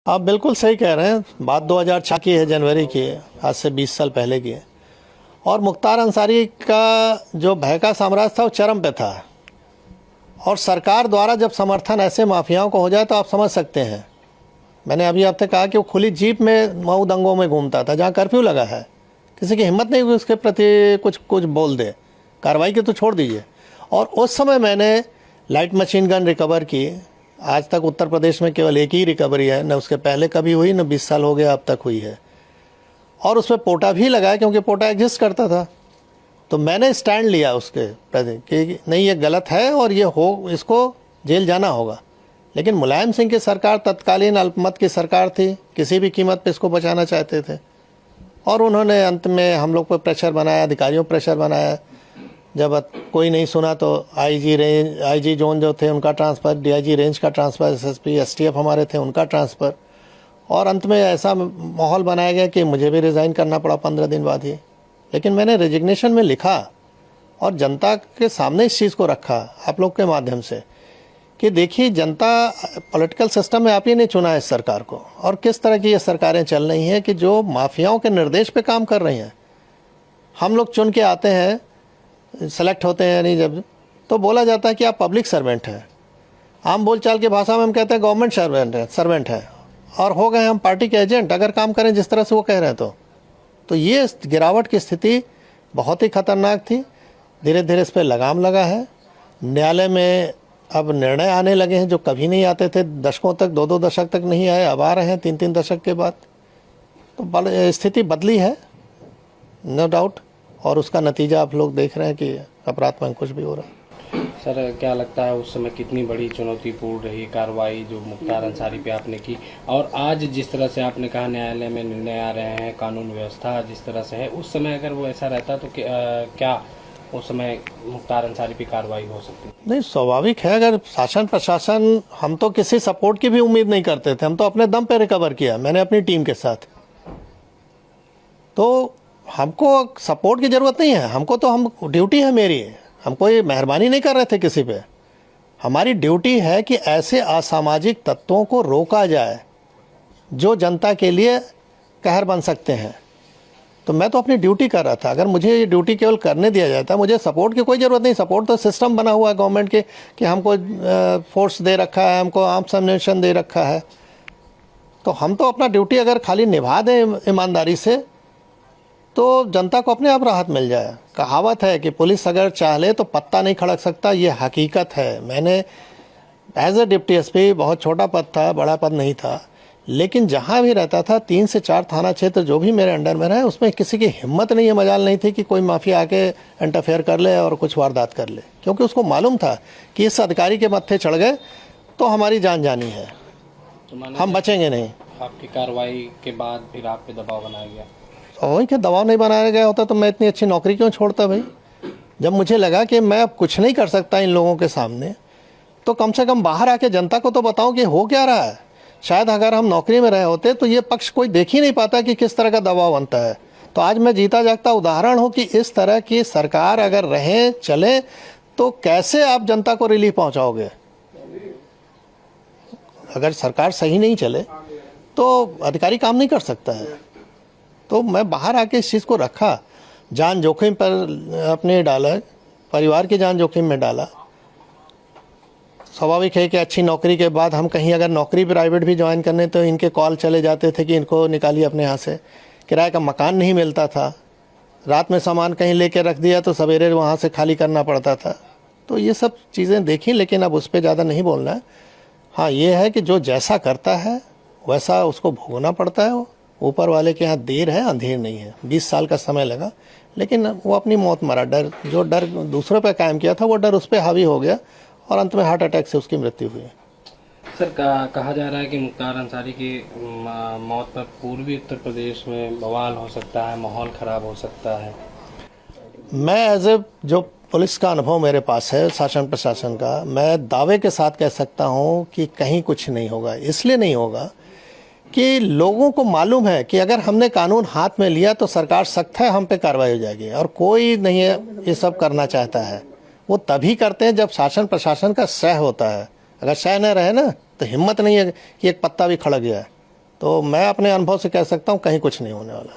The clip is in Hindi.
आप बिल्कुल सही कह रहे हैं। बात 2006 की है, जनवरी की है, आज से 20 साल पहले की है। और मुख्तार अंसारी का जो भय का साम्राज्य था वो चरम पे था। और सरकार द्वारा जब समर्थन ऐसे माफियाओं को हो जाए तो आप समझ सकते हैं। मैंने अभी आपसे कहा कि वो खुली जीप में मऊ दंगों में घूमता था, जहाँ कर्फ्यू लगा है। किसी की हिम्मत नहीं हुई उसके प्रति कुछ बोल दे, कार्रवाई की तो छोड़ दीजिए। और उस समय मैंने लाइट मशीन गन रिकवर की। आज तक उत्तर प्रदेश में केवल एक ही रिकवरी है, न उसके पहले कभी हुई, न 20 साल हो गया अब तक हुई है। और उसमें पोटा भी लगाया, क्योंकि पोटा एग्जिस्ट करता था। तो मैंने स्टैंड लिया उसके प्रति कि नहीं, ये गलत है और ये हो, इसको जेल जाना होगा। लेकिन मुलायम सिंह की सरकार तत्कालीन अल्पमत की सरकार थी, किसी भी कीमत पे इसको बचाना चाहते थे। और उन्होंने अंत में हम लोग पर प्रेशर बनाया, अधिकारियों पर प्रेशर बनाया। जब कोई नहीं सुना तो आईजी जोन जो थे उनका ट्रांसफ़र, डीआईजी रेंज का ट्रांसफ़र, एसएसपी एसटीएफ हमारे थे उनका ट्रांसफ़र। और अंत में ऐसा माहौल बनाया गया कि मुझे भी रिज़ाइन करना पड़ा 15 दिन बाद ही। लेकिन मैंने रेजिग्नेशन में लिखा और जनता के सामने इस चीज़ को रखा आप लोग के माध्यम से कि देखिए, जनता पॉलिटिकल सिस्टम में आप ही ने चुना है इस सरकार को, और किस तरह की ये सरकारें चल रही हैं कि जो माफियाओं के निर्देश पे काम कर रही हैं। हम लोग चुन के आते हैं, सेलेक्ट होते हैं, यानी जब तो बोला जाता है कि आप पब्लिक सर्वेंट हैं। आम बोलचाल की भाषा में हम कहते हैं गवर्नमेंट सर्वेंट है, और हो गए हम पार्टी के एजेंट अगर काम करें जिस तरह से वो कह रहे हैं तो ये गिरावट की स्थिति बहुत ही खतरनाक थी। धीरे धीरे इस पर लगाम लगा है। न्यायालय में अब निर्णय आने लगे हैं जो कभी नहीं आते थे, दशकों तक, 2-2 दशक तक नहीं आए, अब आ रहे हैं 3-3 दशक के बाद। तो स्थिति बदली है, नो डाउट। और उसका नतीजा आप लोग देख रहे हैं कि अपराध में कुछ भी हो रहा है। सर, क्या लगता है उस समय कितनी बड़ी चुनौतीपूर्ण रही कार्रवाई जो मुख्तार अंसारी पे आपने की, और आज जिस तरह से आपने कहा न्यायालय में निर्णय आ रहे हैं, कानून व्यवस्था जिस तरह से है, उस समय अगर वो ऐसा रहता तो क्या उस समय मुख्तार अंसारी पे कार्रवाई हो सकती? नहीं, स्वाभाविक है। अगर शासन प्रशासन, हम तो किसी सपोर्ट की भी उम्मीद नहीं करते थे, हम तो अपने दम पे रिकवर किया, मैंने अपनी टीम के साथ। तो हमको सपोर्ट की ज़रूरत नहीं है, हमको तो हम ड्यूटी है मेरी, हम कोई मेहरबानी नहीं कर रहे थे किसी पे। हमारी ड्यूटी है कि ऐसे असामाजिक तत्वों को रोका जाए जो जनता के लिए कहर बन सकते हैं। तो मैं तो अपनी ड्यूटी कर रहा था। अगर मुझे ये ड्यूटी केवल करने दिया जाता, मुझे सपोर्ट की कोई ज़रूरत नहीं। सपोर्ट तो सिस्टम बना हुआ है गवर्नमेंट के कि हमको फोर्स दे रखा है, हमको आर्म्स एम्युनिशन दे रखा है। तो हम तो अपना ड्यूटी अगर खाली निभा दें ईमानदारी से तो जनता को अपने आप राहत मिल जाए। कहावत है कि पुलिस अगर चाह ले तो पत्ता नहीं खड़क सकता, ये हकीकत है। मैंने एज ए डिप्टी एसपी, बहुत छोटा पद था, बड़ा पद नहीं था, लेकिन जहाँ भी रहता था 3 से 4 थाना क्षेत्र जो भी मेरे अंडर में रहे, उसमें किसी की हिम्मत नहीं है, मजाल नहीं थी कि कोई माफिया आके इंटरफेयर कर ले और कुछ वारदात कर ले, क्योंकि उसको मालूम था कि इस अधिकारी के मत्थे चढ़ गए तो हमारी जान जानी है, हम बचेंगे नहीं। आपकी कार्रवाई के बाद फिर आप पे दबाव बनाया गया? वही कि दबाव नहीं बनाया गया होता तो मैं इतनी अच्छी नौकरी क्यों छोड़ता भाई। जब मुझे लगा कि मैं अब कुछ नहीं कर सकता इन लोगों के सामने, तो कम से कम बाहर आके जनता को तो बताऊं कि हो क्या रहा है। शायद अगर हम नौकरी में रहे होते तो ये पक्ष कोई देख ही नहीं पाता कि किस तरह का दबाव बनता है। तो आज मैं जीता जागता उदाहरण हूँ कि इस तरह की सरकार अगर रहे चले तो कैसे आप जनता को रिलीफ पहुँचाओगे। अगर सरकार सही नहीं चले तो अधिकारी काम नहीं कर सकता है। तो मैं बाहर आके इस चीज़ को रखा, जान जोखिम पर अपने डाला, परिवार की जान जोखिम में डाला। स्वाभाविक है कि अच्छी नौकरी के बाद हम कहीं अगर नौकरी प्राइवेट भी ज्वाइन करने तो इनके कॉल चले जाते थे कि इनको निकालिए अपने यहाँ से। किराए का मकान नहीं मिलता था, रात में सामान कहीं लेके रख दिया तो सवेरे वहाँ से खाली करना पड़ता था। तो ये सब चीज़ें देखी, लेकिन अब उस पर ज़्यादा नहीं बोलना है। हाँ, ये है कि जो जैसा करता है वैसा उसको भोगना पड़ता है। ऊपर वाले के यहाँ देर है अंधेर नहीं है। 20 साल का समय लगा, लेकिन वो अपनी मौत मरा। जो डर दूसरों पे कायम किया था वो डर उस पर हावी हो गया और अंत में हार्ट अटैक से उसकी मृत्यु हुई। सर, कहा जा रहा है कि मुख्तार अंसारी की मौत पर पूर्वी उत्तर प्रदेश में बवाल हो सकता है, माहौल खराब हो सकता है। मैं एज ए जो पुलिस का अनुभव मेरे पास है, शासन प्रशासन का, मैं दावे के साथ कह सकता हूँ कि कहीं कुछ नहीं होगा। इसलिए नहीं होगा कि लोगों को मालूम है कि अगर हमने कानून हाथ में लिया तो सरकार सख्त है, हम पे कार्रवाई हो जाएगी। और कोई नहीं है ये सब करना चाहता है। वो तभी करते हैं जब शासन प्रशासन का सह होता है। अगर सह न रहे ना तो हिम्मत नहीं है कि एक पत्ता भी खड़क गया है। तो मैं अपने अनुभव से कह सकता हूँ कहीं कुछ नहीं होने वाला।